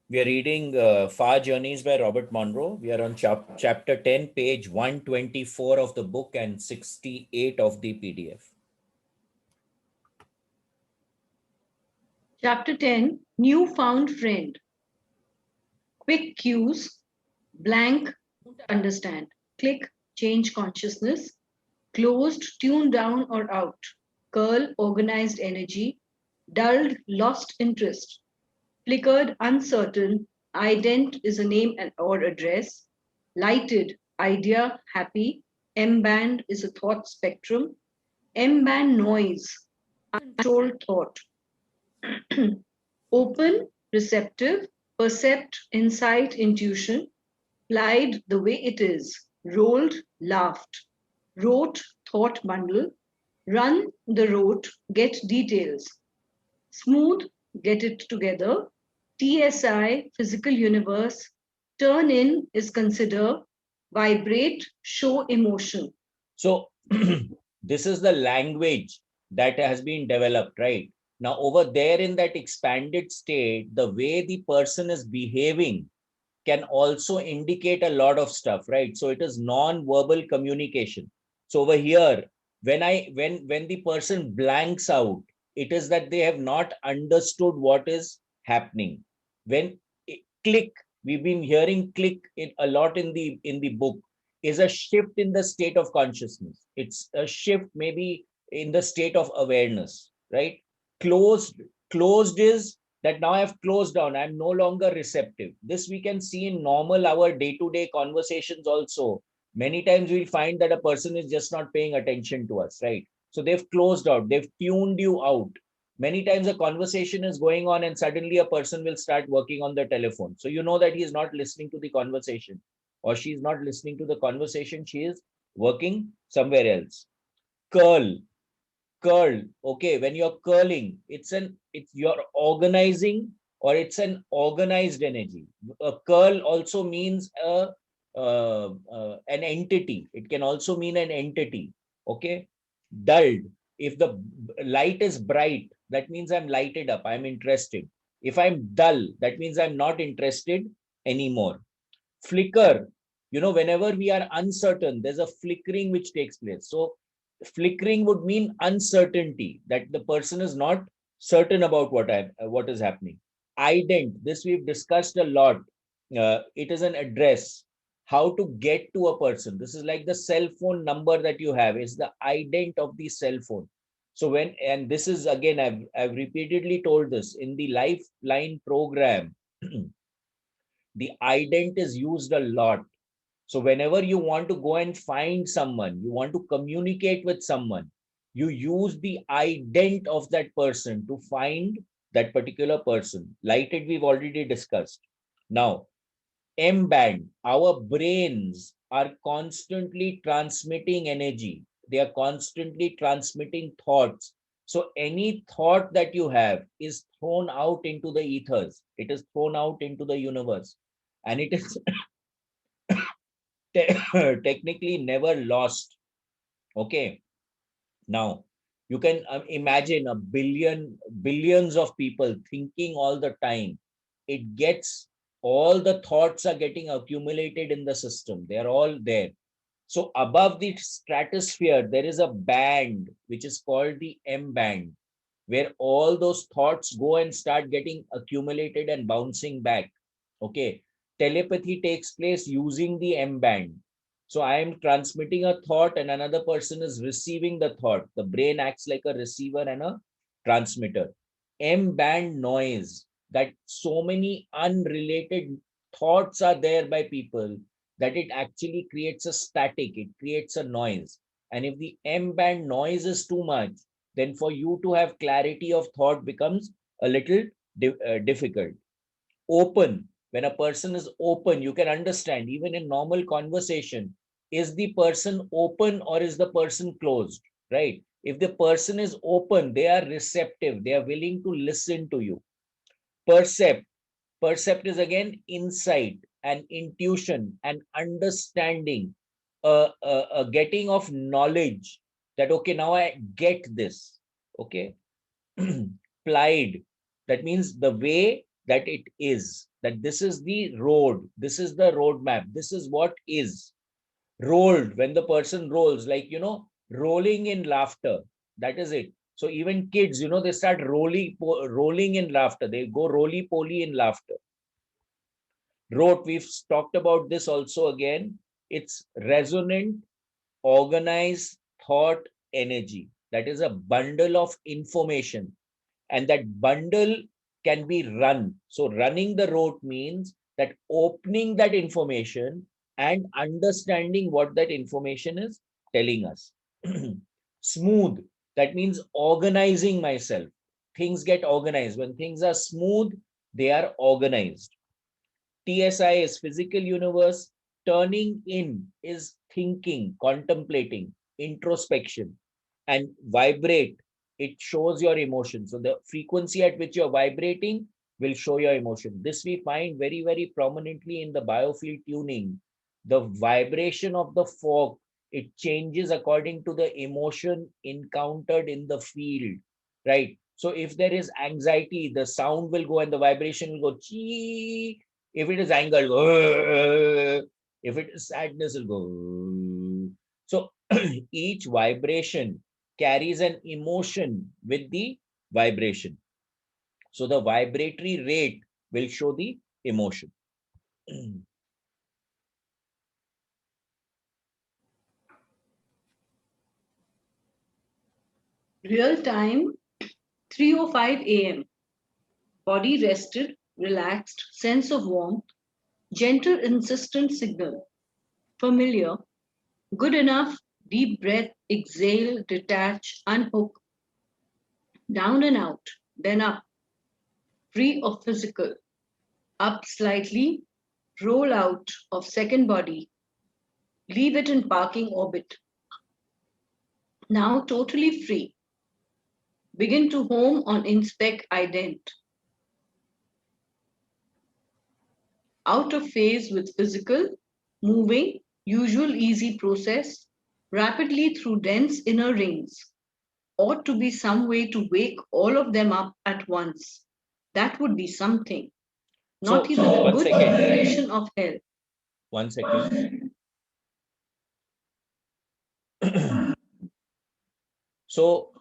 We are reading Far Journeys by Robert Monroe. We are on chapter 10, page 124 of the book and 68 of the PDF. Chapter 10 New Found Friend. Quick cues, blank, don't understand. Click, change consciousness. Closed, tune down or out. Curl, organized energy. Dulled, lost interest. Flickered, uncertain. Ident is a name or address. Lighted, idea, happy. M-band is a thought spectrum. M-band noise, uncontrolled thought. Open, receptive, percept, insight, intuition. Plied the way it is. Rolled, laughed. Wrote, thought bundle. Run the rote, get details. Smooth, get it together. TSI, physical universe. Turn in is consider. Vibrate, show emotion. So, this is the language that has been developed, right? Now, over there in that expanded state, the way the person is behaving can also indicate a lot of stuff, right? So, it is non-verbal communication. So, over here, when the person blanks out, it is that they have not understood what is happening. When click, we've been hearing click a lot in the book, is a shift in the state of consciousness. It's a shift maybe in the state of awareness, right? Closed, closed is that now I've closed down. I'm no longer receptive. This we can see in normal our day-to-day conversations also. Many times we'll find that a person is just not paying attention to us, right? So they've closed out, they've tuned you out. Many times a conversation is going on and suddenly a person will start working on the telephone. So you know that he is not listening to the conversation, or she is not listening to the conversation. She is working somewhere else. Curl, curl. Okay, when you're curling, it's you're organizing, or it's an organized energy. A curl also means an entity. It can also mean an entity. Okay, dulled. If the light is bright, that means I'm lighted up. I'm interested. If I'm dull, that means I'm not interested anymore. Flicker, whenever we are uncertain, there's a flickering which takes place. So flickering would mean uncertainty, that the person is not certain about what is happening. Ident, this we've discussed a lot. It is an address, how to get to a person. This is like the cell phone number that you have, is the ident of the cell phone. So and this is again, I've repeatedly told this in the Lifeline program. The ident is used a lot. So whenever you want to go and find someone, you want to communicate with someone, you use the ident of that person to find that particular person. Lighted, we've already discussed. Now, M band, our brains are constantly transmitting energy. They are constantly transmitting thoughts. So any thought that you have is thrown out into the ethers. It is thrown out into the universe. And it is technically never lost. Okay. Now, you can imagine billions of people thinking all the time. It gets, all the thoughts are getting accumulated in the system. They are all there. So above the stratosphere, there is a band which is called the M band, where all those thoughts go and start getting accumulated and bouncing back. Okay. Telepathy takes place using the M band. So I am transmitting a thought and another person is receiving the thought. The brain acts like a receiver and a transmitter. M band noise, that so many unrelated thoughts are there by people that it actually creates a static, it creates a noise. And if the M band noise is too much, then for you to have clarity of thought becomes a little difficult. Open, when a person is open, you can understand even in normal conversation, is the person open or is the person closed, right? If the person is open, they are receptive, they are willing to listen to you. Percept, percept is again insight and intuition and understanding, a getting of knowledge, that okay, now I get this. Okay. Plied, that means the way that it is, that this is the road, this is the roadmap, this is what is. Rolled, when the person rolls, like, rolling in laughter, that is it. So even kids, they start rolling in laughter. They go roly-poly in laughter. Rote, we've talked about this also again. It's resonant, organized thought energy. That is a bundle of information. And that bundle can be run. So running the rote means that opening that information and understanding what that information is telling us. Smooth, that means organizing myself. Things get organized. When things are smooth, they are organized. TSI is physical universe. Turning in is thinking, contemplating, introspection. And vibrate, it shows your emotion. So the frequency at which you're vibrating will show your emotion. This we find very, very prominently in the biofield tuning. The vibration of the fork, it changes according to the emotion encountered in the field, right? So if there is anxiety, the sound will go and the vibration will go chee. If it is anger, it'll go. If it is sadness, it'll go. So each vibration carries an emotion with the vibration. So the vibratory rate will show the emotion. Real time, 3:05 a.m. Body rested, relaxed, sense of warmth, gentle, insistent signal. Familiar, good enough, deep breath, exhale, detach, unhook, down and out, then up, free of physical, up slightly, roll out of second body, leave it in parking orbit. Now totally free. Begin to home on inspect ident. Out of phase with physical, moving, usual easy process, rapidly through dense inner rings. Ought to be some way to wake all of them up at once. That would be something. Not So even a one good second. simulation of hell. 1 second. So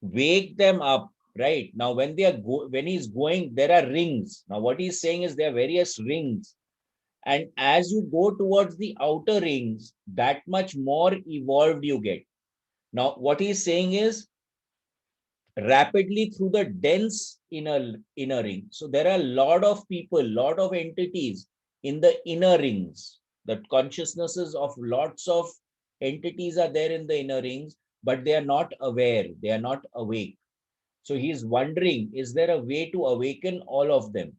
wake them up, right? Now when they are when he's going, there are rings. Now what he's saying is there are various rings. And as you go towards the outer rings, that much more evolved you get. Now what he's saying is rapidly through the dense inner ring. So there are a lot of people, lot of entities in the inner rings. The consciousnesses of lots of entities are there in the inner rings, but they are not aware, they are not awake. So he's wondering, is there a way to awaken all of them?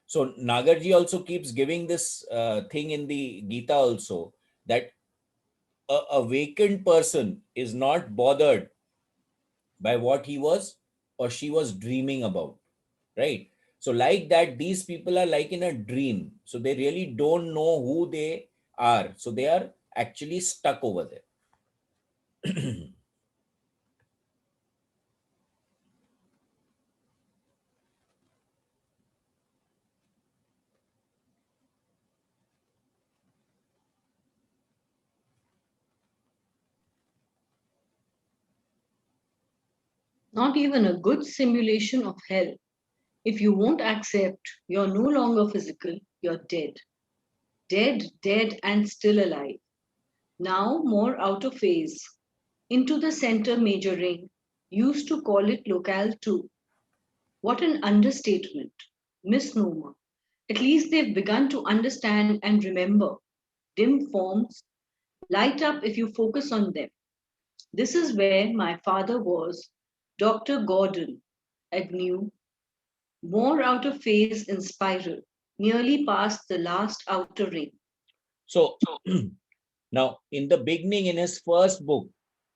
So Nagarji also keeps giving this thing in the Gita also, that a awakened person is not bothered by what he was or she was dreaming about, right? So like that, these people are like in a dream. So they really don't know who they are. So they are actually stuck over there. Not even a good simulation of hell. If you won't accept you're no longer physical, you're dead. Dead, dead, and still alive. Now more out of phase. Into the center major ring. Used to call it locale 2. What an understatement. Misnomer. At least they've begun to understand and remember. Dim forms light up if you focus on them. This is where my father was, Dr. Gordon, Agnew, more out of phase in spiral, nearly past the last outer ring. So now in the beginning, in his first book,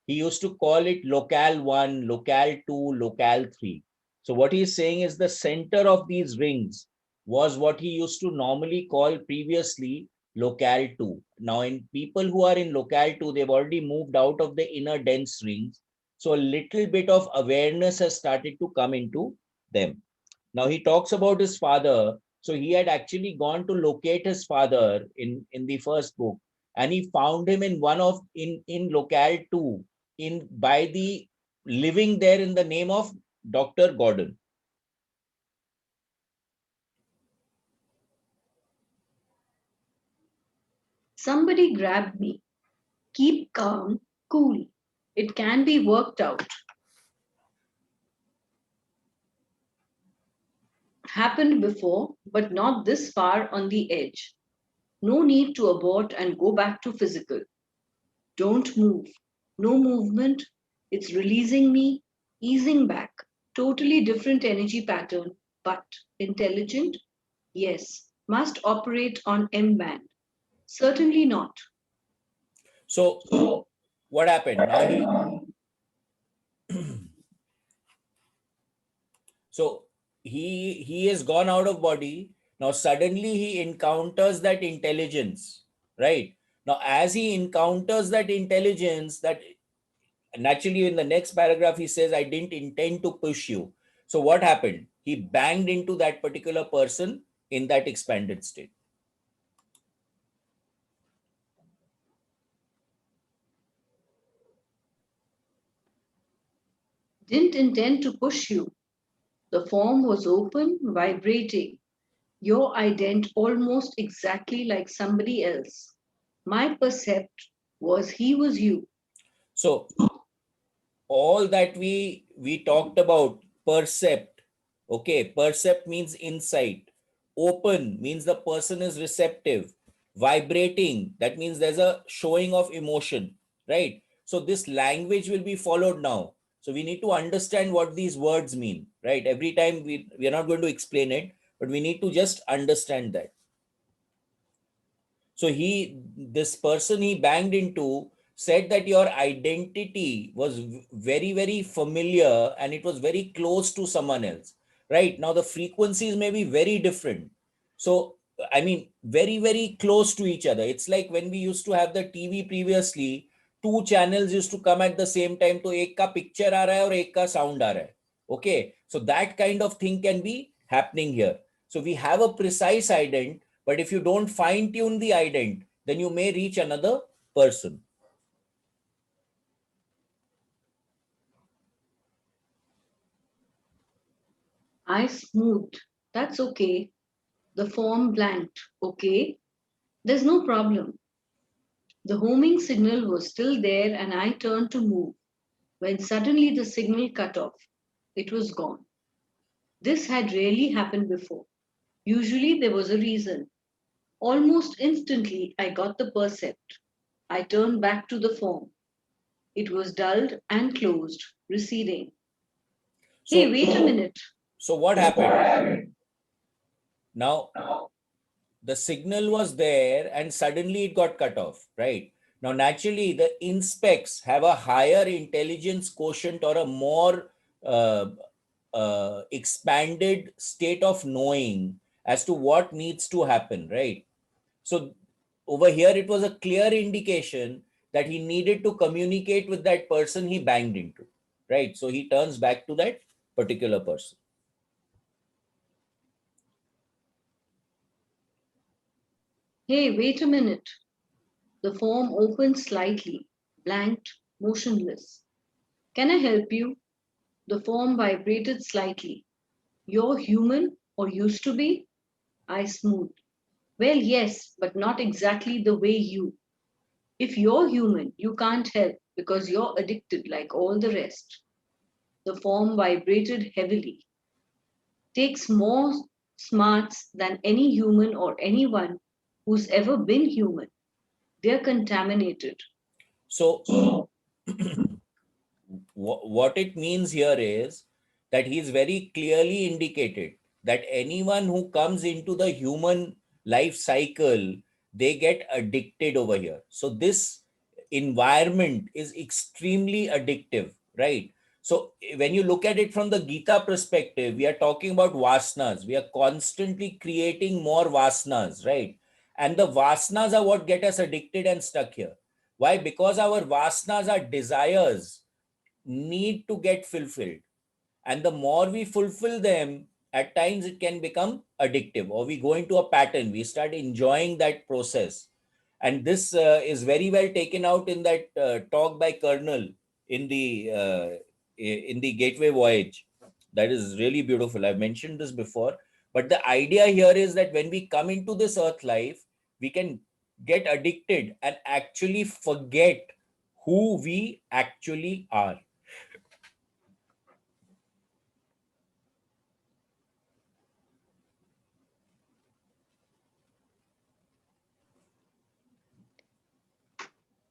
he used to call it locale 1, locale 2, locale 3. So what he's saying is the center of these rings was what he used to normally call previously locale 2. Now in people who are in locale 2, they've already moved out of the inner dense rings. So a little bit of awareness has started to come into them. Now he talks about his father. So he had actually gone to locate his father in the first book, and he found him in one of in locale 2, in by the living there in the name of Dr. Gordon. Somebody grabbed me. Keep calm, cool. It can be worked out. Happened before, but not this far on the edge. No need to abort and go back to physical. Don't move. No movement. It's releasing me, easing back. Totally different energy pattern, but intelligent? Yes. Must operate on M band? Certainly not. So what happened? Now so he has gone out of body. Now suddenly he encounters that intelligence, right? Now as he encounters that intelligence, that naturally in the next paragraph he says, I didn't intend to push you. So what happened? He banged into that particular person in that expanded state. Didn't intend to push you. The form was open, vibrating. Your ident almost exactly like somebody else. My percept was he was you. So all that we talked about, percept, okay, percept means insight, open means the person is receptive, vibrating, that means there's a showing of emotion, right? So this language will be followed now. So we need to understand what these words mean, right? Every time we are not going to explain it, but we need to just understand that. So this person he banged into said that your identity was very, very familiar and it was very close to someone else. Right now, the frequencies may be very different. So, I mean, very, very close to each other. It's like when we used to have the TV previously, two channels used to come at the same time. तो एक का picture आ रहा है और एक का sound आ रहा है. Okay, so that kind of thing can be happening here. So we have a precise ident, but if you don't fine tune the ident, then you may reach another person. I smoothed. That's okay. The form blanked. Okay. There's no problem. The homing signal was still there and I turned to move when suddenly the signal cut off. It was gone. This had rarely happened before. Usually there was a reason. Almost instantly I got the percept. I turned back to the form. It was dulled and closed, receding. Hey, So, wait a minute. so what happened? Now, the signal was there and suddenly it got cut off, right? Now, naturally, the inspects have a higher intelligence quotient or a more uh, expanded state of knowing as to what needs to happen, right? So, over here, it was a clear indication that he needed to communicate with that person he banged into, right? So, he turns back to that particular person. Hey, wait a minute. The form opened slightly, blanked, motionless. Can I help you? The form vibrated slightly. You're human or used to be? I smoothed. Well, yes, but not exactly the way you. If you're human, you can't help because you're addicted like all the rest. The form vibrated heavily. Takes more smarts than any human or anyone who's ever been human. They're contaminated. So, what it means here is that he's very clearly indicated that anyone who comes into the human life cycle, they get addicted over here. So this environment is extremely addictive, right? So when you look at it from the Gita perspective, we are talking about vasanas. We are constantly creating more vasanas, right? And the vasanas are what get us addicted and stuck here. Why? Because our vasanas are desires, need to get fulfilled. And the more we fulfill them, at times it can become addictive, or we go into a pattern. We start enjoying that process. And this is very well taken out in that talk by Colonel in the Gateway Voyage. That is really beautiful. I've mentioned this before, but the idea here is that when we come into this earth life, we can get addicted and actually forget who we actually are.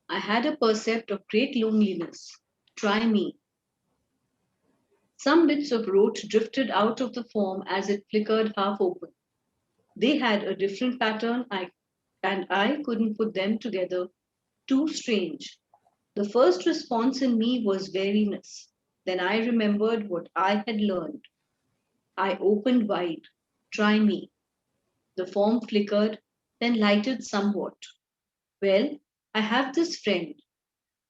I had a percept of great loneliness. Try me. Some bits of rote drifted out of the form as it flickered half open. They had a different pattern, and I couldn't put them together. Too strange. The first response in me was weariness. Then I remembered what I had learned. I opened wide. Try me. The form flickered, then lighted somewhat. Well, I have this friend,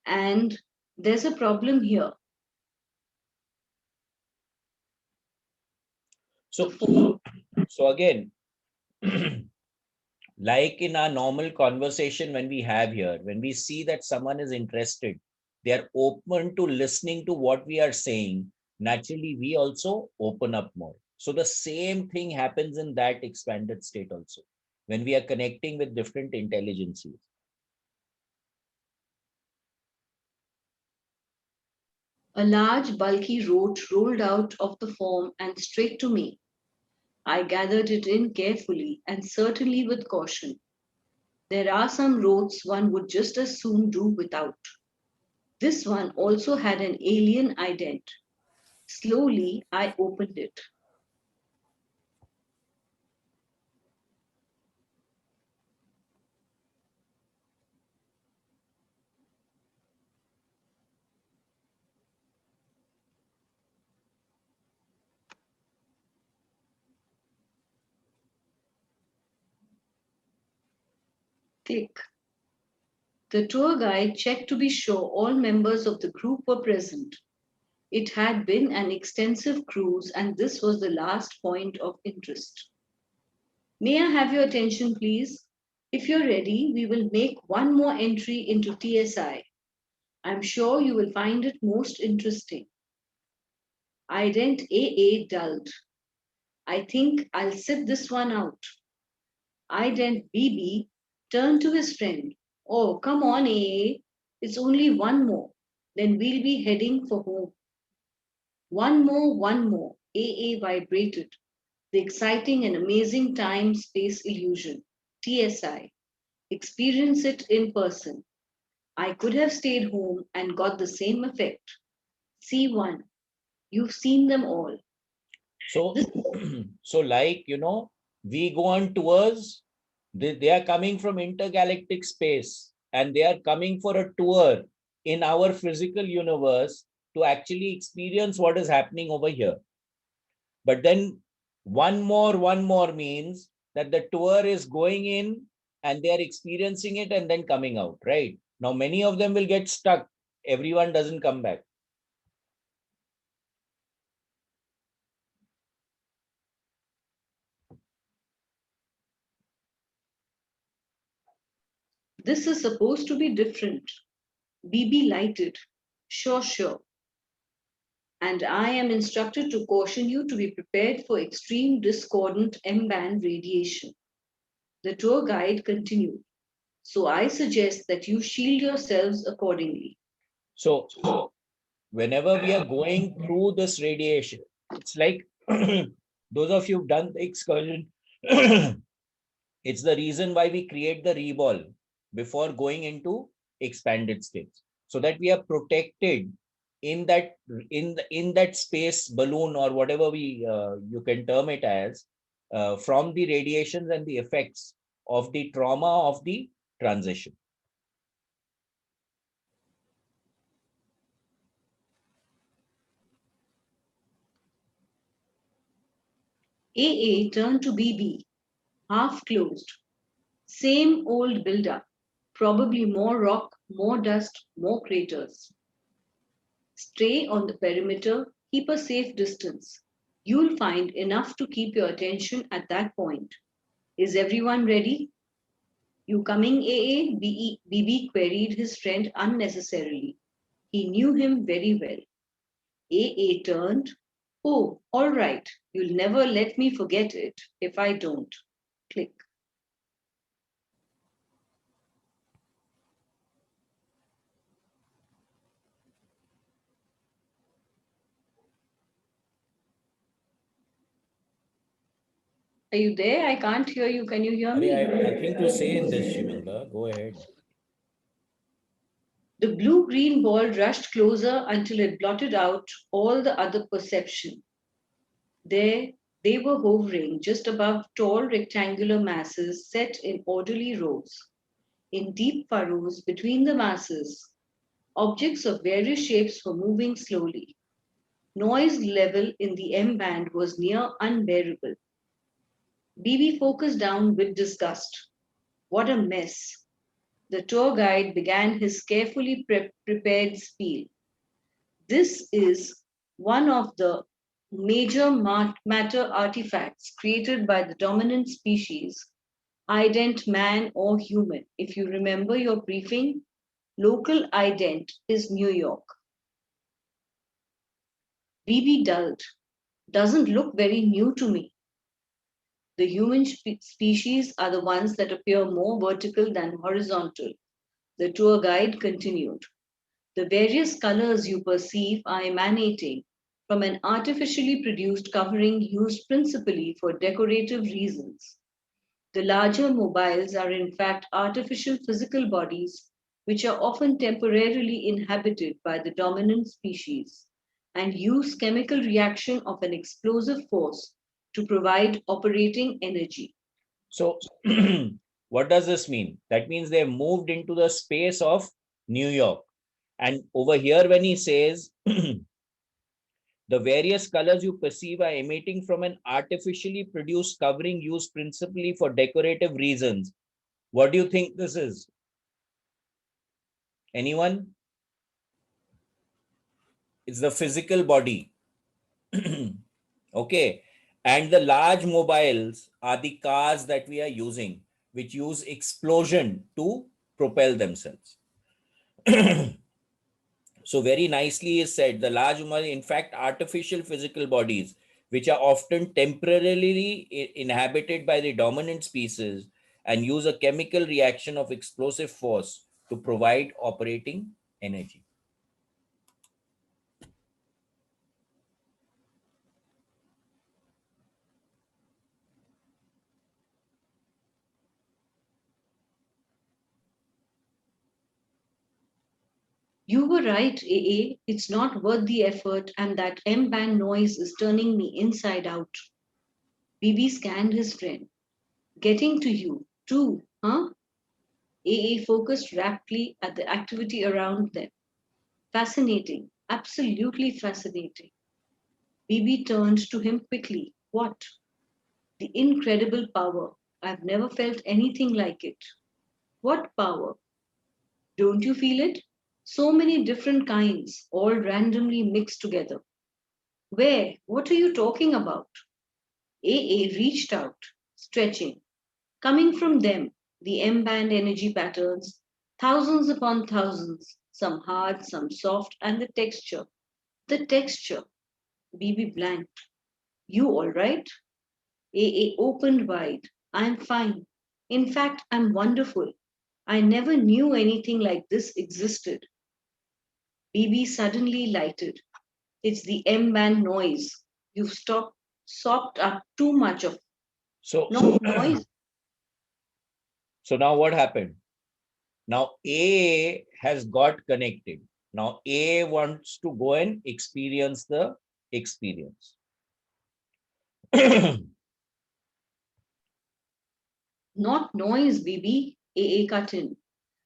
and there's a problem here. The So, form so again, like in our normal conversation when we have here, when we see that someone is interested, they are open to listening to what we are saying, naturally we also open up more. So the same thing happens in that expanded state also, when we are connecting with different intelligences. A large, bulky rote rolled out of the form and straight to me. I gathered it in carefully and certainly with caution. There are some roads one would just as soon do without. This one also had an alien ident. Slowly, I opened it. Click. The tour guide checked to be sure all members of the group were present. It had been an extensive cruise, and this was the last point of interest. May I have your attention, please? If you're ready, we will make one more entry into TSI. I'm sure you will find it most interesting. Ident AA dulled. I think I'll sit this one out. Ident BB turned to his friend. Oh, come on, AA. It's only one more. Then we'll be heading for home. One more, one more. AA vibrated. The exciting and amazing time space illusion. TSI. Experience it in person. I could have stayed home and got the same effect. C1. You've seen them all. So, This so like, we go on tours, they are coming from intergalactic space and they are coming for a tour in our physical universe to actually experience what is happening over here. But then one more means that the tour is going in and they are experiencing it and then coming out, right? Now, many of them will get stuck. Everyone doesn't come back. this is supposed to be different. BB lighted. Sure, sure. And I am instructed to caution you to be prepared for extreme discordant M band radiation. The tour guide continued. So I suggest that you shield yourselves accordingly. So, whenever we are going through this radiation, it's like those of you who've done the excursion, it's the reason why we create the reball before going into expanded states, so that we are protected in that in that space balloon or whatever we you can term it as, from the radiations and the effects of the trauma of the transition. AA turned to BB, half closed. Same old build-up. Probably more rock, more dust, more craters. Stay on the perimeter, keep a safe distance. You'll find enough to keep your attention at that point. Is everyone ready? You coming, AA? BB queried his friend unnecessarily. He knew him very well. AA turned. Oh, all right. You'll never let me forget it if I don't. Click. Are you there? I can't hear you. Can you hear me? I have nothing to say in this, Shimanga. Go ahead. The blue-green ball rushed closer until it blotted out all the other perception. There they were hovering just above tall rectangular masses set in orderly rows. In deep furrows between the masses, objects of various shapes were moving slowly. Noise level in the M band was near unbearable. BB focused down with disgust. What a mess. The tour guide began his carefully prepared spiel. This is one of the major matter artifacts created by the dominant species, ident man or human. If you remember your briefing, local ident is New York. BB dulled. Doesn't look very new to me. The human species are the ones that appear more vertical than horizontal. The tour guide continued. The various colors you perceive are emanating from an artificially produced covering used principally for decorative reasons. The larger mobiles are in fact artificial physical bodies which are often temporarily inhabited by the dominant species and use chemical reaction of an explosive force to provide operating energy. So, what does this mean? That means they've moved into the space of New York. And over here, when he says, the various colors you perceive are emitting from an artificially produced covering used principally for decorative reasons. What do you think this is? Anyone? It's the physical body. Okay. And the large mobiles are the cars that we are using, which use explosion to propel themselves. So very nicely is said, the large mobile, in fact, artificial physical bodies, which are often temporarily inhabited by the dominant species and use a chemical reaction of explosive force to provide operating energy. You were right, AA. It's not worth the effort, and that M band noise is turning me inside out. BB scanned his friend. Getting to you, too, huh? AA focused raptly at the activity around them. Fascinating, absolutely fascinating. BB turned to him quickly. What? The incredible power. I've never felt anything like it. What power? Don't you feel it? So many different kinds, all randomly mixed together. Where? What are you talking about? AA reached out, stretching. Coming from them, the M band energy patterns, thousands upon thousands, some hard, some soft, and the texture. The texture. BB blanked. You all right? AA opened wide. I'm fine. In fact, I'm wonderful. I never knew anything like this existed. BB suddenly lighted. It's the M band noise. You've sopped up too much of So, not noise. so now what happened? Now A has got connected. Now A wants to go and experience the experience. Not noise, BB, AA cut in.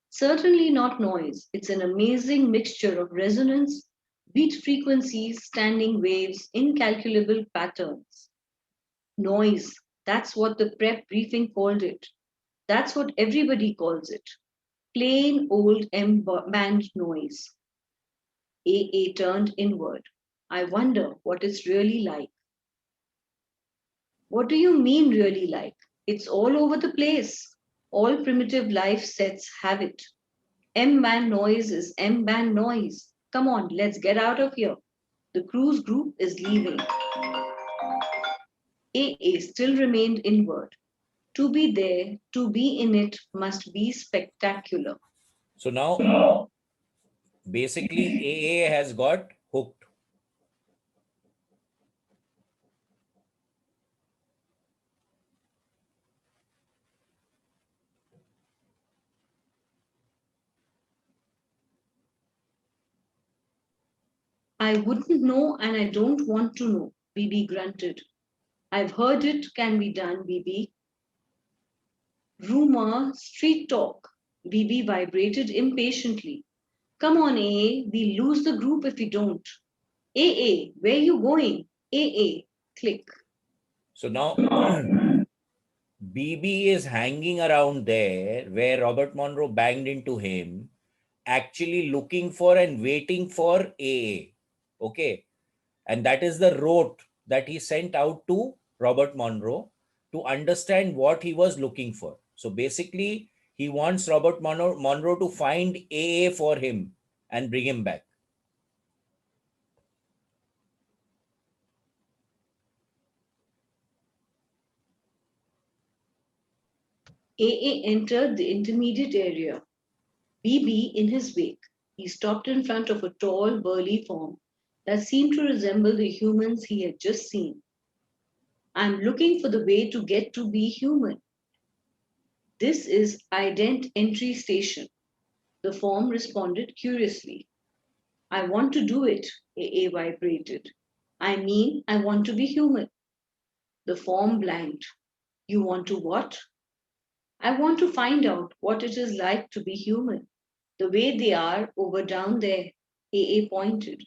Certainly not noise. It's an amazing mixture of resonance, beat frequencies, standing waves, incalculable patterns. Noise, that's what the prep briefing called it. That's what everybody calls it. Plain old M band noise. AA turned inward. I wonder what it's really like. What do you mean, really like? It's all over the place. All primitive life sets have it. M band noise is M band noise. Come on, let's get out of here. The cruise group is leaving. AA still remained inward. To be there, to be in it, must be spectacular. So now basically AA has got hooked. I wouldn't know and I don't want to know, BB grunted. I've heard it can be done, BB. Rumor, street talk. BB vibrated impatiently. Come on, AA, we lose the group if we don't. AA, where you going? AA, click. So now BB is hanging around there where Robert Monroe banged into him, actually looking for and waiting for AA. Okay. And that is the rote that he sent out to Robert Monroe to understand what he was looking for. So basically, he wants Robert Monroe to find AA for him and bring him back. AA entered the intermediate area, BB in his wake. He stopped in front of a tall, burly form that seemed to resemble the humans he had just seen. I'm looking for the way to get to be human. This is Ident Entry Station. The form responded curiously. I want to do it, AA vibrated. I mean, I want to be human. The form blanked. You want to what? I want to find out what it is like to be human. The way they are over down there, AA pointed.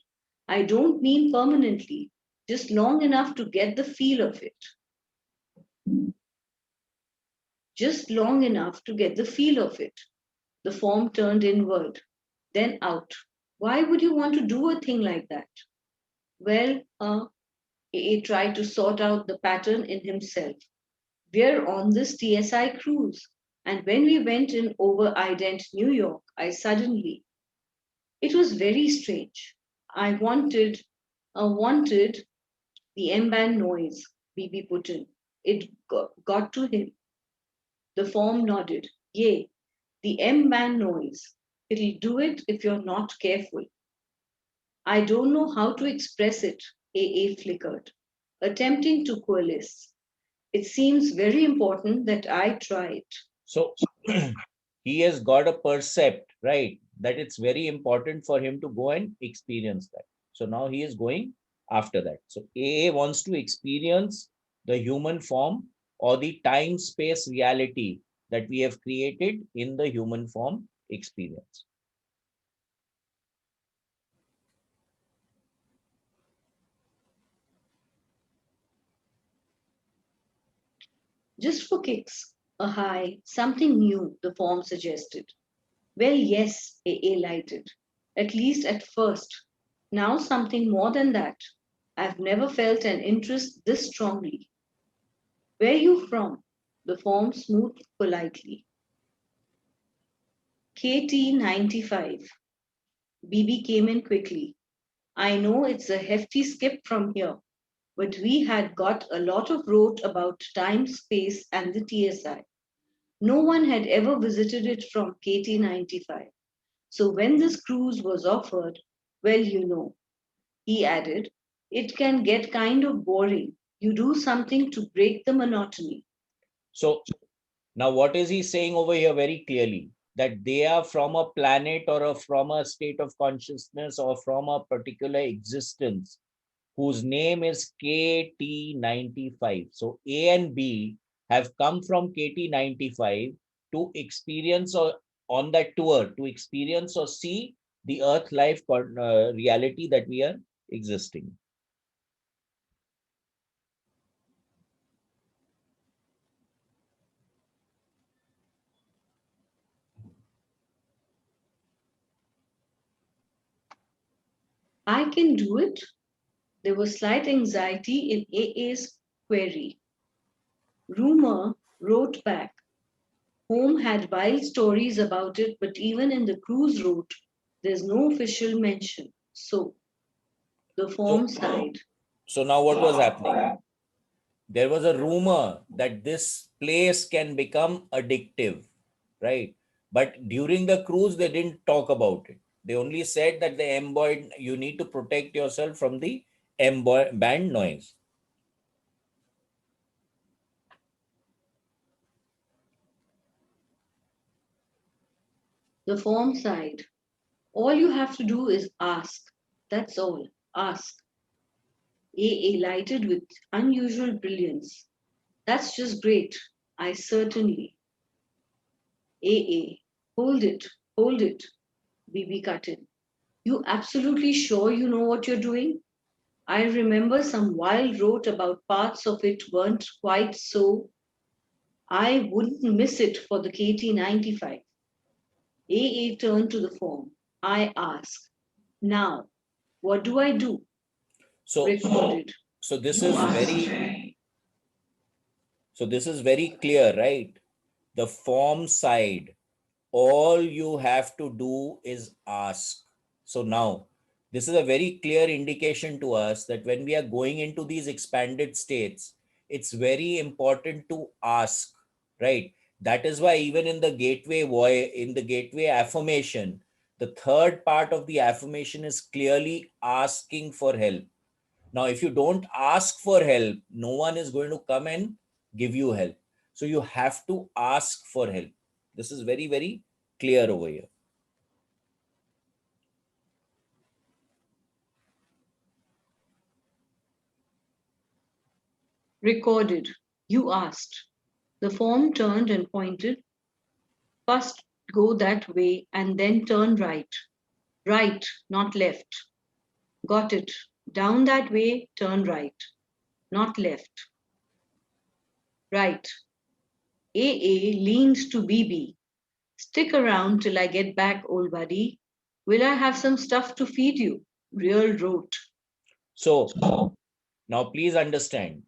I don't mean permanently, just long enough to get the feel of it. Just long enough to get the feel of it. The form turned inward, then out. Why would you want to do a thing like that? Well, AA tried to sort out the pattern in himself. We're on this TSI cruise, and when we went in over Ident, New York, it was very strange. I wanted the M-band noise, BB put in. It got to him. The form nodded. Yay, the M-band noise. It'll do it if you're not careful. I don't know how to express it, AA flickered, attempting to coalesce. It seems very important that I try it. So he has got a percept, right? That it's very important for him to go and experience that. So now he is going after that. So AA wants to experience the human form or the time space reality that we have created in the human form experience. Just for kicks, a high, something new, the form suggested. Well, yes, AA lighted. At least at first. Now something more than that. I've never felt an interest this strongly. Where you from? The form smoothed politely. KT-95. BB came in quickly. I know it's a hefty skip from here, but we had got a lot of rote about time, space, and the TSI. No one had ever visited it from KT-95. So when this cruise was offered, well, he added, it can get kind of boring. You do something to break the monotony. So now what is he saying over here very clearly? That they are from a planet or from a state of consciousness or from a particular existence whose name is KT-95. So A and B have come from KT-95 to experience or on that tour to experience or see the Earth life reality that we are existing. I can do it. There was slight anxiety in AA's query. Rumor wrote back. Home had wild stories about it, but even in the cruise route, there's no official mention. So, the So, form side. so now what was happening? There was a rumor that this place can become addictive, right? But during the cruise, they didn't talk about it. They only said that the ambient, you need to protect yourself from the band noise. The form side. All you have to do is ask. That's all. Ask. AA lighted with unusual brilliance. That's just great. I certainly. AA. Hold it. BB cut in. You absolutely sure you know what you're doing? I remember some wild wrote about parts of it weren't quite so. I wouldn't miss it for the KT95. AA turned to the form. I ask. Now, what do I do? So, Recorded. so this You is asked. very clear, right? The form side, all you have to do is ask. So now this is a very clear indication to us that when we are going into these expanded states, it's very important to ask, right? That is why even in the gateway affirmation, the third part of the affirmation is clearly asking for help. Now, if you don't ask for help, no one is going to come and give you help. So you have to ask for help. This is very, very clear over here. Recorded. You asked. The form turned and pointed. First go that way and then turn right. Right, not left. Got it. Down that way, turn right, not left. Right. AA leaned to BB. Stick around till I get back, old buddy. Will I have some stuff to feed you? Real rote. So now please understand,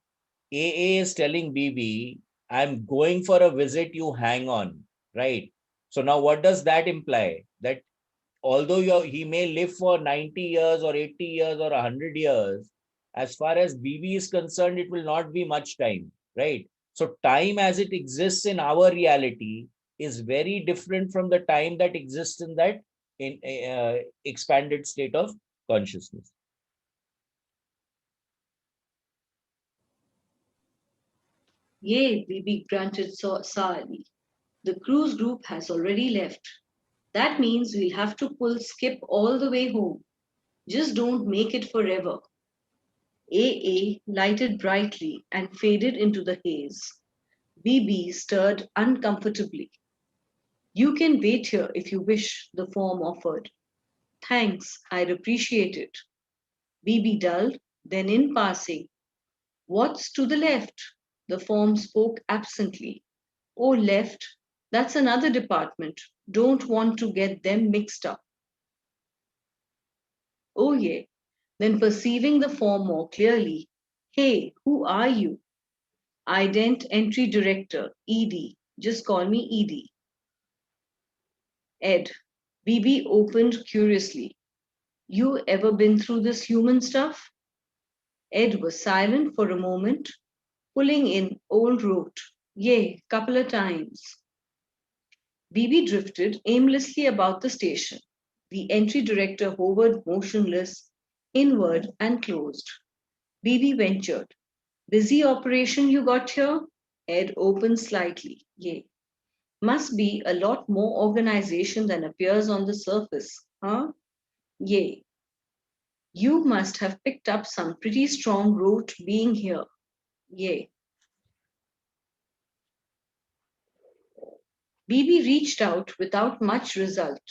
AA is telling BB, I'm going for a visit, you hang on, right? So now what does that imply? That although he may live for 90 years or 80 years or 100 years, as far as BB is concerned, it will not be much time, right? So time as it exists in our reality is very different from the time that exists in that expanded state of consciousness. Yay, BB grunted sourly. The cruise group has already left. That means we'll have to pull skip all the way home. Just don't make it forever. AA lighted brightly and faded into the haze. BB stirred uncomfortably. You can wait here if you wish, the form offered. Thanks, I'd appreciate it. BB dulled, then in passing. What's to the left? The form spoke absently. Oh, left, that's another department. Don't want to get them mixed up. Oh, yeah. Then perceiving the form more clearly. Hey, who are you? Ident Entry Director, ED. Just call me ED. Ed. BB opened curiously. You ever been through this human stuff? Ed was silent for a moment, pulling in old rote. Yea, couple of times. BB drifted aimlessly about the station. The entry director hovered motionless, inward and closed. BB ventured. Busy operation you got here? Ed opened slightly. Yea. Must be a lot more organization than appears on the surface, huh? Yea. You must have picked up some pretty strong rote being here. Yea. BB reached out without much result.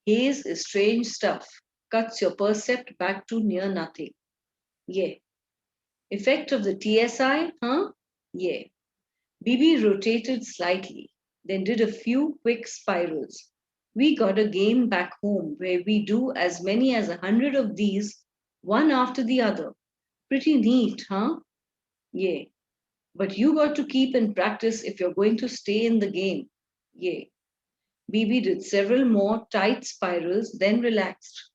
Haze is strange stuff, cuts your percept back to near nothing. Yea. Effect of the TSI, huh? Yea. BB rotated slightly, then did a few quick spirals. We got a game back home where we do as many as 100 of these, one after the other. Pretty neat, huh? Yeah. But you got to keep in practice if you're going to stay in the game. Yeah. BB did several more tight spirals, then relaxed.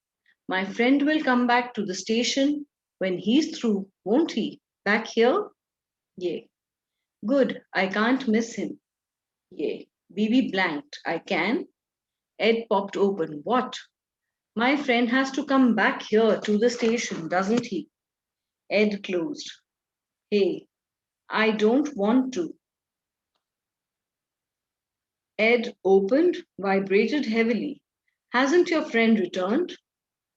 My friend will come back to the station when he's through, won't he? Back here? Yeah. Good, I can't miss him. Yeah. BB blanked. I can? Ed popped open. What? My friend has to come back here to the station, doesn't he? Ed closed. Hey, I don't want to. Ed opened, vibrated heavily. Hasn't your friend returned?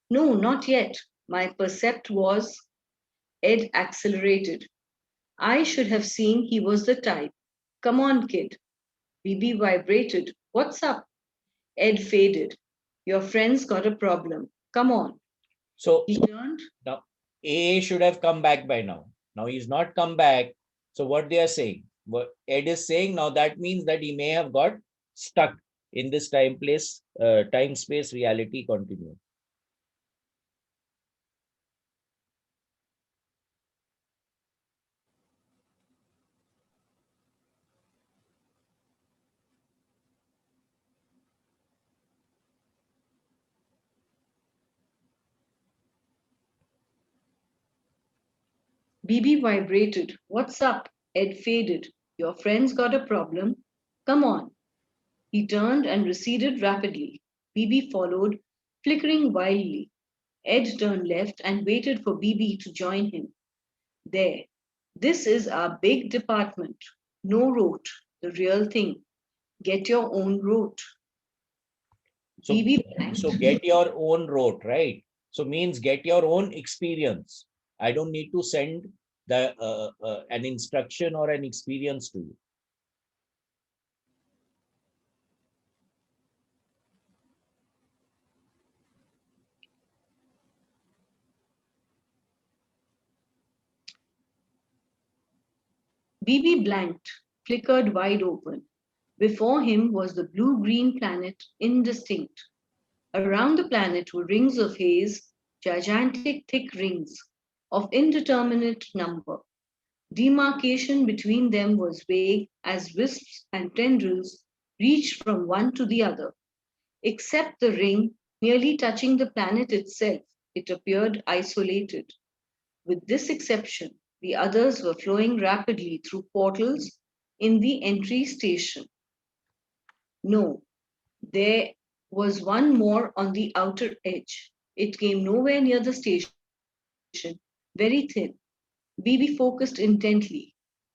No, not yet. My percept was. Ed accelerated. I should have seen he was the type. Come on, kid. BB vibrated. What's up? Ed faded. Your friend's got a problem. Come on. So He turned. now A should have come back by now. Now he's not come back. So what they are saying, what Ed is saying now, that means that he may have got stuck in this time space reality continuum. BB vibrated. What's up? Ed faded. Your friend's got a problem. Come on. He turned and receded rapidly. BB followed, flickering wildly. Ed turned left and waited for BB to join him. There. This is our big department. No rote. The real thing. Get your own rote. So, BB so blanked. get your own route, right? So means get your own experience. I don't need to send the an instruction or an experience to you. BB blanked, flickered wide open. Before him was the blue green planet, indistinct. Around the planet were rings of haze, gigantic thick rings of indeterminate number. Demarcation between them was vague as wisps and tendrils reached from one to the other. Except the ring nearly touching the planet itself, it appeared isolated. With this exception, the others were flowing rapidly through portals in the entry station. No, there was one more on the outer edge. It came nowhere near the station, very thin. BB focused intently.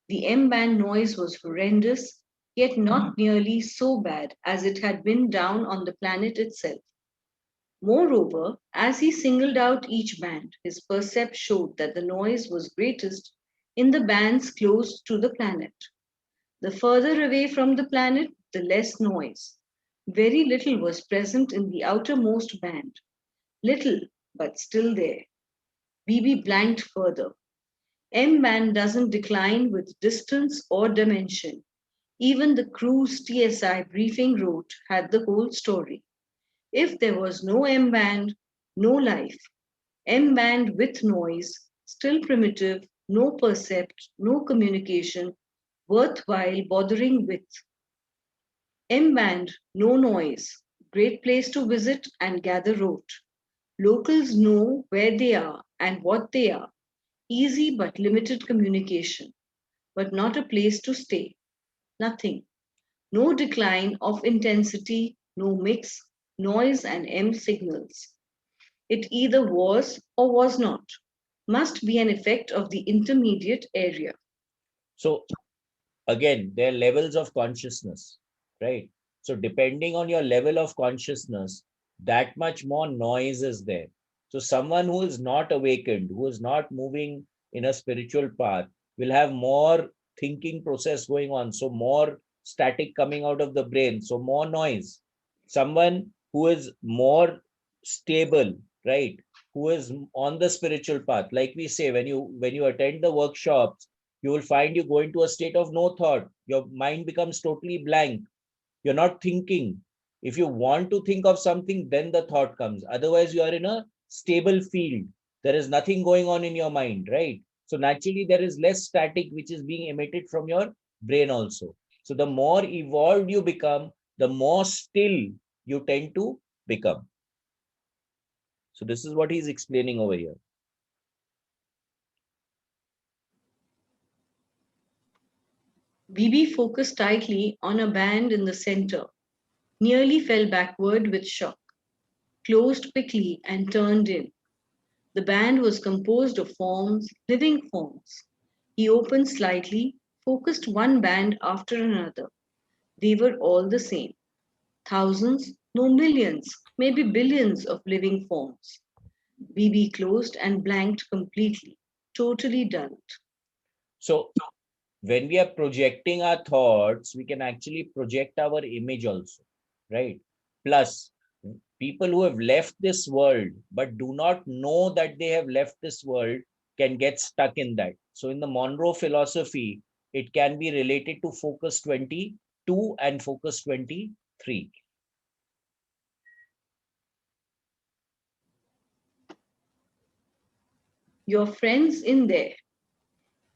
The M band noise was horrendous, yet not nearly so bad as it had been down on the planet itself. Moreover, as he singled out each band, his percept showed that the noise was greatest in the bands close to the planet. The further away from the planet, the less noise. Very little was present in the outermost band. Little, but still there. BB blanked further. M band doesn't decline with distance or dimension. Even the crew's TSI briefing wrote had the whole story. If there was no M band, no life. M band with noise, still primitive, no percept, no communication, worthwhile bothering with. M band, no noise, great place to visit and gather rote. Locals know where they are and what they are. Easy but limited communication, but not a place to stay. Nothing. No decline of intensity, no mix, noise and M signals. It either was or was not. Must be an effect of the intermediate area. So again, there are levels of consciousness, right? So depending on your level of consciousness, that much more noise is there. So someone who is not awakened, who is not moving in a spiritual path, will have more thinking process going on. So more static coming out of the brain. So more noise. Someone who is more stable, right? Who is on the spiritual path. Like we say, when you attend the workshops, you will find you go into a state of no thought. Your mind becomes totally blank. You're not thinking. If you want to think of something, then the thought comes. Otherwise, you are in a stable field. There is nothing going on in your mind, right? So naturally, there is less static which is being emitted from your brain also. So the more evolved you become, the more still you tend to become. So this is what he's explaining over here. BB focused tightly on a band in the center, nearly fell backward with shock, closed quickly and turned in. The band was composed of forms, living forms. He opened slightly, focused one band after another. They were all the same. Thousands, no millions, maybe billions of living forms. BB closed and blanked completely, totally dulled. So when we are projecting our thoughts, we can actually project our image also, right? Plus, people who have left this world but do not know that they have left this world can get stuck in that. So in the Monroe philosophy, it can be related to Focus 22 and Focus 23. Your friends in there.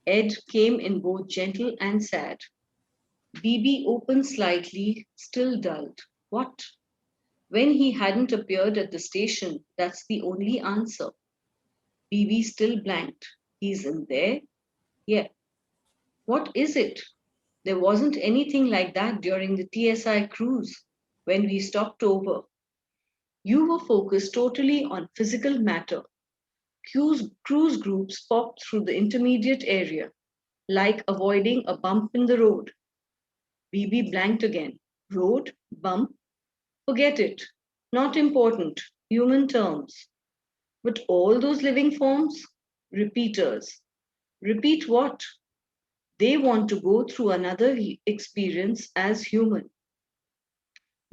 Ed came in both gentle and sad. BB opened slightly, still dulled. What? When he hadn't appeared at the station, that's the only answer. BB still blanked. He's in there? Yeah. What is it? There wasn't anything like that during the TSI cruise when we stopped over. You were focused totally on physical matter. Cruise groups popped through the intermediate area, like avoiding a bump in the road. BB blanked again. Road? Bump? Forget it. Not important. Human terms. But all those living forms? Repeaters. Repeat what? They want to go through another experience as human.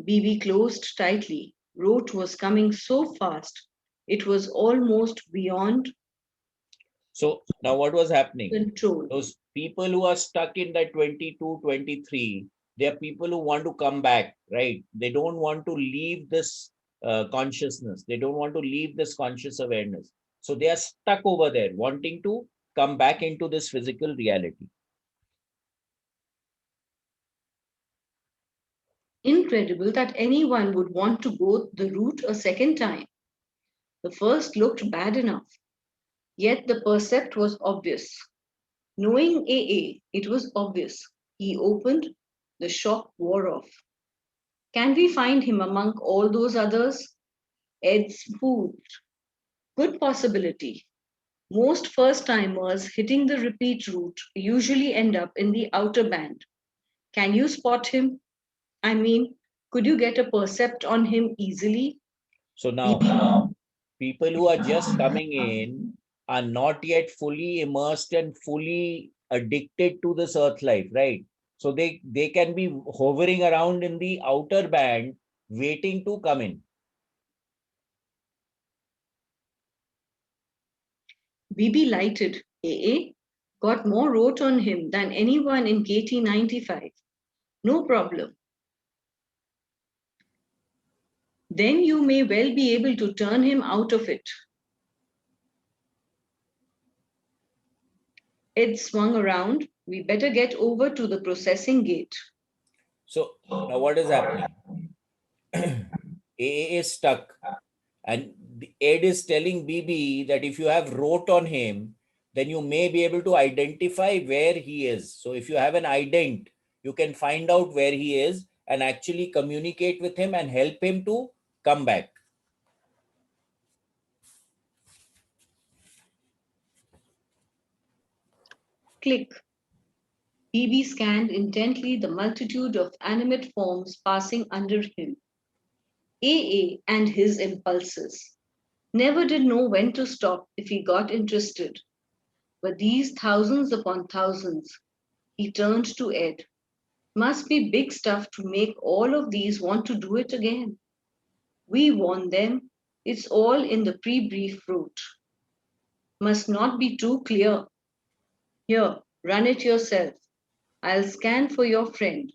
BB closed tightly. Rote was coming so fast, it was almost beyond So now what was happening? control. Those people who are stuck in that 22, 23, they are people who want to come back, right? They don't want to leave this consciousness. They don't want to leave this conscious awareness. So they are stuck over there, wanting to come back into this physical reality. Incredible that anyone would want to go the route a second time. The first looked bad enough, yet the percept was obvious. Knowing AA, it was obvious. He opened, the shock wore off. Can we find him among all those others? Ed's food. Good possibility. Most first timers hitting the repeat route usually end up in the outer band. Can you spot him? I mean, could you get a percept on him easily? So now people who are just coming in are not yet fully immersed and fully addicted to this earth life, right? So they can be hovering around in the outer band waiting to come in. BB lighted. AA got more rote on him than anyone in KT 95. No problem. Then you may well be able to turn him out of it. Ed swung around. We better get over to the processing gate. So now what is happening? AA is stuck, and Ed is telling BB that if you have wrote on him, then you may be able to identify where he is. So if you have an ident, you can find out where he is and actually communicate with him and help him to come back. Click. BB scanned intently the multitude of animate forms passing under him. AA and his impulses. Never did know when to stop if he got interested. But these thousands upon thousands, he turned to Ed. Must be big stuff to make all of these want to do it again. We warn them, it's all in the pre-brief route. Must not be too clear. Here, run it yourself. I'll scan for your friend.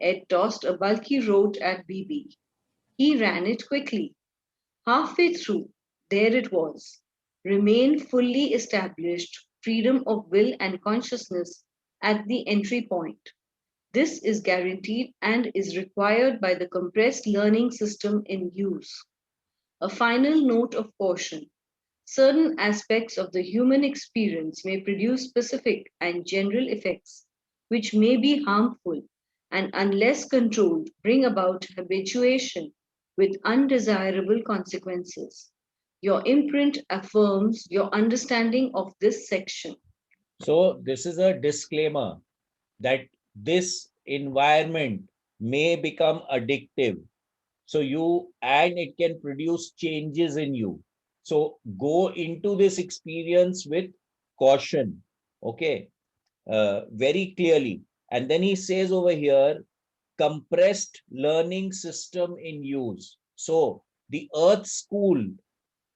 Ed tossed a bulky rote at BB. He ran it quickly. Halfway through, there it was. Remain fully established, freedom of will and consciousness at the entry point. This is guaranteed and is required by the compressed learning system in use. A final note of caution. Certain aspects of the human experience may produce specific and general effects, which may be harmful and, unless controlled, bring about habituation with undesirable consequences. Your imprint affirms your understanding of this section. So this is a disclaimer that this environment may become addictive. So and it can produce changes in you. So go into this experience with caution. Okay. Very clearly. And then he says over here, compressed learning system in use. So the Earth School,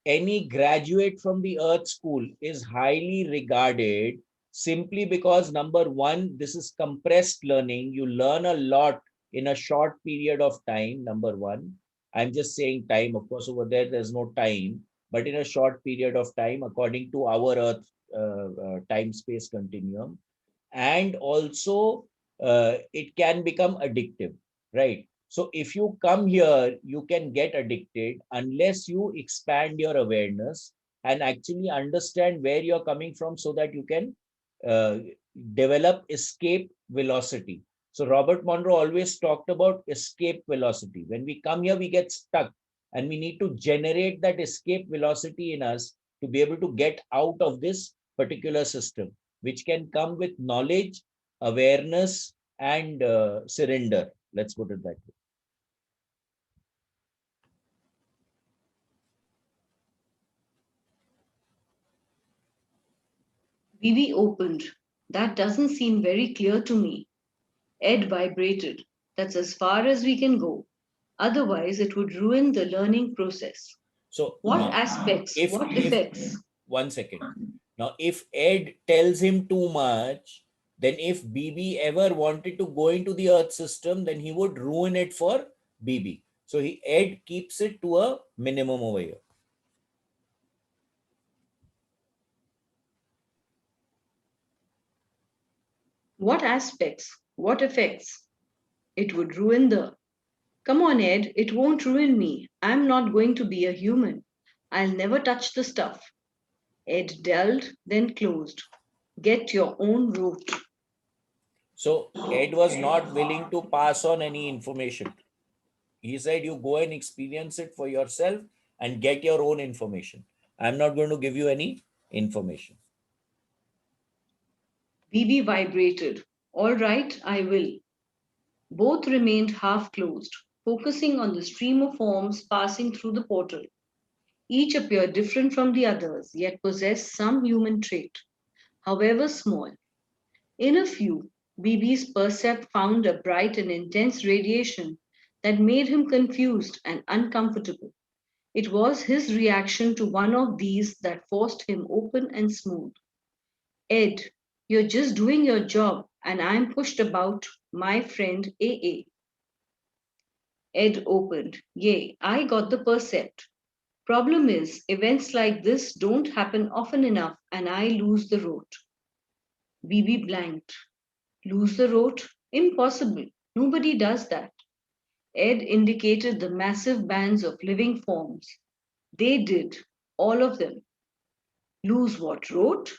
any graduate from the Earth School is highly regarded simply because, number one, this is compressed learning. You learn a lot in a short period of time, number one. I'm just saying time. Of course, over there, there's no time, but in a short period of time, according to our Earth time-space continuum. And also, it can become addictive, right? So if you come here, you can get addicted unless you expand your awareness and actually understand where you're coming from so that you can uh, develop escape velocity. So Robert Monroe always talked about escape velocity. When we come here, we get stuck and we need to generate that escape velocity in us to be able to get out of this particular system, which can come with knowledge, awareness, and surrender. Let's put it that way. BB opened. That doesn't seem very clear to me. Ed vibrated. That's as far as we can go. Otherwise, it would ruin the learning process. So What now, aspects, what if effects? 1 second. Now, if Ed tells him too much, then if BB ever wanted to go into the Earth system, then he would ruin it for BB. So Ed keeps it to a minimum over here. What aspects, what effects? It would ruin the. Come on, Ed, it won't ruin me. I'm not going to be a human. I'll never touch the stuff. Ed delved, then closed. Get your own route. So Ed was not willing to pass on any information. He said, you go and experience it for yourself and get your own information. I'm not going to give you any information. BB vibrated. All right, I will. Both remained half closed, focusing on the stream of forms passing through the portal. Each appeared different from the others, yet possessed some human trait, however small. In a few, BB's percept found a bright and intense radiation that made him confused and uncomfortable. It was his reaction to one of these that forced him open and smooth. Ed, you're just doing your job, and I'm pushed about my friend AA. Ed opened. Yay, I got the percept. Problem is, events like this don't happen often enough, and I lose the rote. BB blanked. Lose the rote? Impossible. Nobody does that. Ed indicated the massive bands of living forms. They did, all of them. Lose what rote?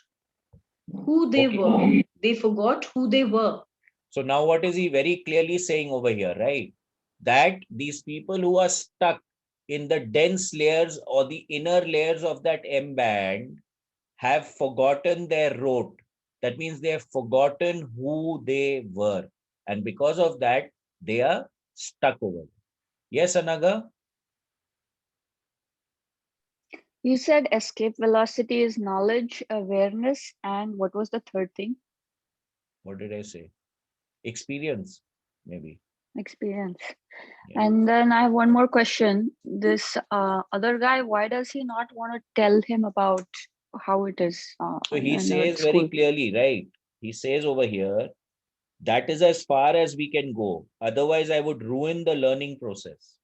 Who they were. They forgot who they were. So now what is he very clearly saying over here, right? That these people who are stuck in the dense layers or the inner layers of that M band have forgotten their rote. That means they have forgotten who they were. And because of that, they are stuck over there. Yes, Anaga? You said escape velocity is knowledge, awareness, and what was the third thing? What did I say? Experience, maybe. Experience. Yeah. And then I have one more question. This other guy, why does he not want to tell him about how it is So he in says Earth very School? clearly, right? He says over here That is as far as we can go. Otherwise, I would ruin the learning process.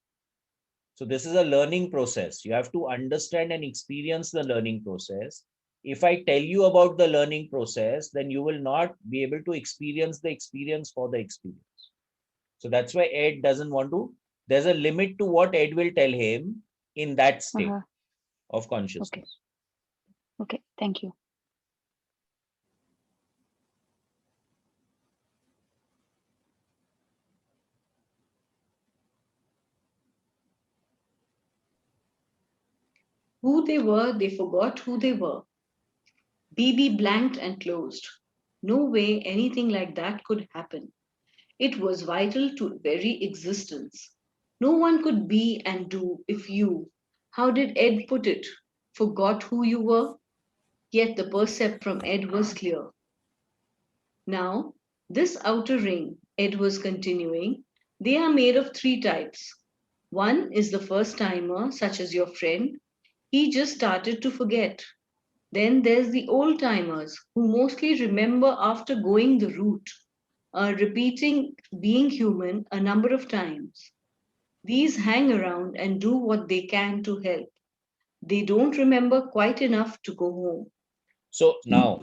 So this is a learning process. You have to understand and experience the learning process. If I tell you about the learning process, then you will not be able to experience the experience for the experience. So that's why Ed doesn't want to. There's a limit to what Ed will tell him in that state of consciousness. Okay, thank you. Who they forgot who they were. BB blanked and closed. No way anything like that could happen. It was vital to very existence. No one could be and do if you, how did Ed put it, forgot who you were? Yet the percept from Ed was clear. Now, this outer ring, Ed was continuing, they are made of three types. One is the first timer, such as your friend. He just started to forget. Then there's the old timers who mostly remember after going the route, repeating being human a number of times. These hang around and do what they can to help. They don't remember quite enough to go home. So now,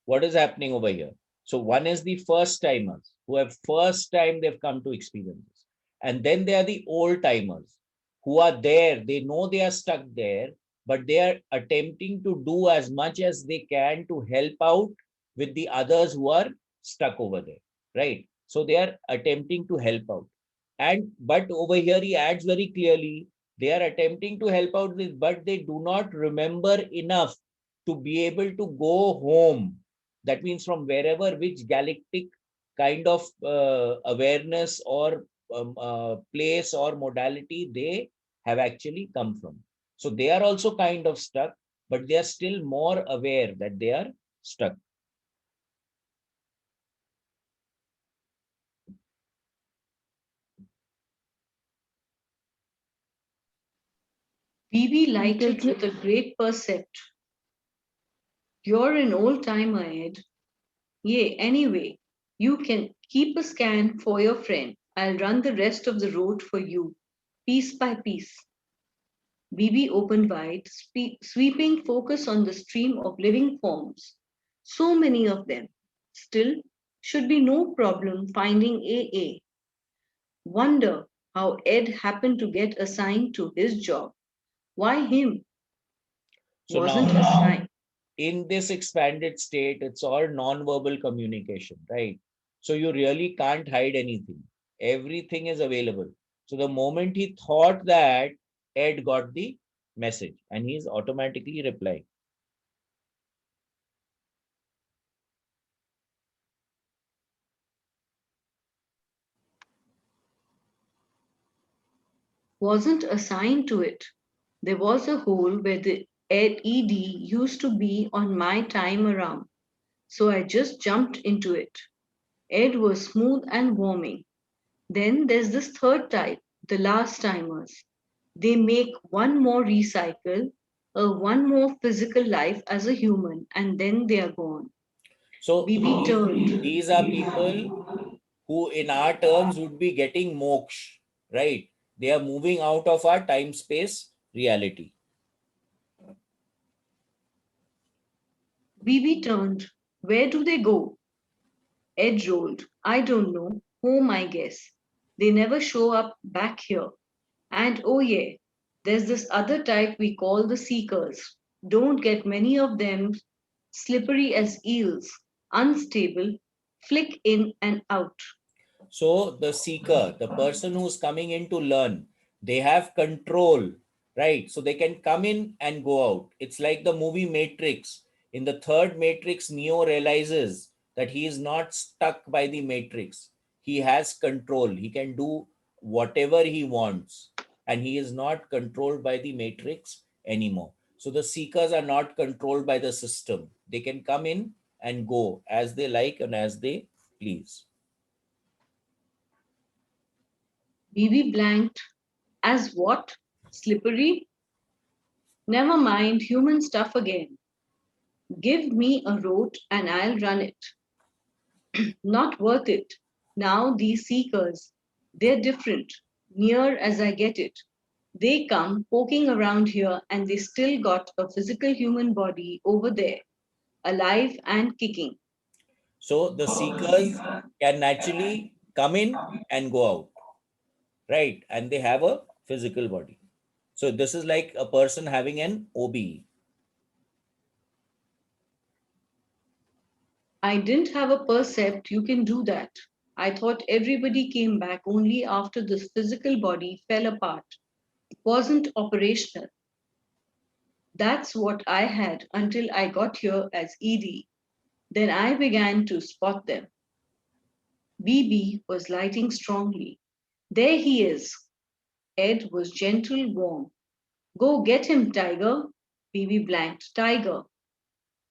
what is happening over here? So one is the first timers who have first time they've come to experience this. And then there are the old timers who are there. They know they are stuck there, but they are attempting to do as much as they can to help out with the others who are stuck over there, right? So they are attempting to help out. And but over here he adds very clearly, they are attempting to help out with, but they do not remember enough to be able to go home. That means from wherever, which galactic kind of awareness or place or modality they have actually come from. So they are also kind of stuck, but they are still more aware that they are stuck. BB lighted with a great percept. You're an old timer, Ed. Yay, anyway, you can keep a scan for your friend. I'll run the rest of the road for you, piece by piece. BB opened wide, sweeping focus on the stream of living forms. So many of them. Still, should be no problem finding AA. Wonder how Ed happened to get assigned to his job. Why him? So Wasn't now, assigned. in this expanded state, it's all non-verbal communication, right? So you really can't hide anything. Everything is available. So the moment he thought that, Ed got the message and he's automatically replying. Wasn't assigned to it. There was a hole where the ED used to be on my time around, so I just jumped into it. Ed was smooth and warming. Then there's this third type, the last timers. They make one more recycle, one more physical life as a human, and then they are gone. So BB turned. these are people who in our terms would be getting moksha, right? They are moving out of our time-space reality. BB turned. Where do they go? Ed rolled. I don't know. Home, I guess. They never show up back here. And oh, yeah, there's this other type we call the seekers. Don't get many of them, slippery as eels, unstable, flick in and out. So the seeker, the person who's coming in to learn, they have control, right? So they can come in and go out. It's like the movie Matrix. In the third Matrix, Neo realizes that he is not stuck by the Matrix. He has control. He can do whatever he wants. And he is not controlled by the Matrix anymore. So the seekers are not controlled by the system. They can come in and go as they like and as they please. BB blanked. As what? Slippery? Never mind human stuff again. Give me a rote and I'll run it. Not worth it. Now these seekers, they're different. Near as I get it. They come poking around here and they still got a physical human body over there, alive and kicking. So the seekers can naturally come in and go out, right? And they have a physical body. So this is like a person having an OBE. I didn't have a percept you can do that. I thought everybody came back only after the physical body fell apart. It wasn't operational. That's what I had until I got here as ED. Then I began to spot them. BB was lighting strongly. There he is. Ed was gentle, warm. Go get him, Tiger. BB blanked. Tiger.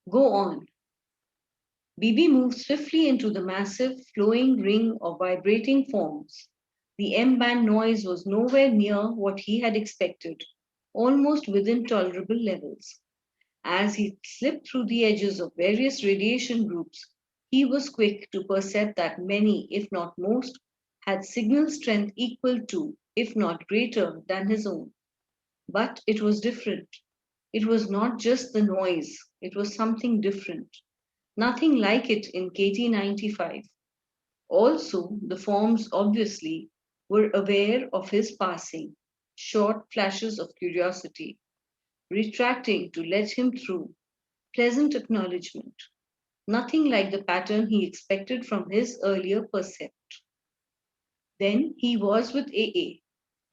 Go on. BB moved swiftly into the massive, flowing ring of vibrating forms. The M band noise was nowhere near what he had expected, almost within tolerable levels. As he slipped through the edges of various radiation groups, he was quick to perceive that many, if not most, had signal strength equal to, if not greater than his own. But it was different. It was not just the noise, it was something different. Nothing like it in KT-95. Also, the forms obviously were aware of his passing, short flashes of curiosity, retracting to let him through, pleasant acknowledgement. Nothing like the pattern he expected from his earlier percept. Then he was with AA.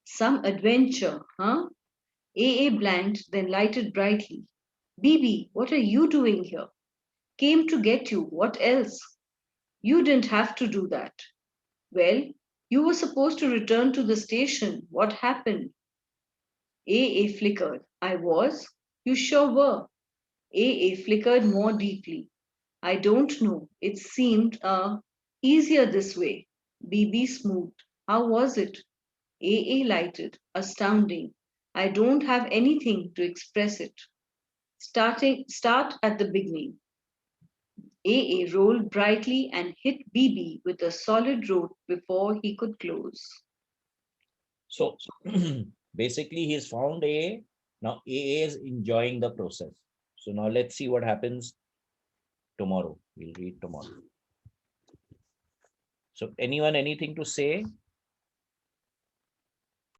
Some adventure, huh? AA blanked, then lighted brightly. BB, what are you doing here? Came to get you. What else? You didn't have to do that. Well, you were supposed to return to the station. What happened? AA flickered. I was? You sure were. AA flickered more deeply. I don't know. It seemed easier this way. BB smoothed. How was it? AA lighted. Astounding. I don't have anything to express it. Start at the beginning. AA rolled brightly and hit BB with a solid root before he could close. So basically he's found AA. Now AA is enjoying the process. So now let's see what happens tomorrow. We'll read tomorrow. So anyone, anything to say?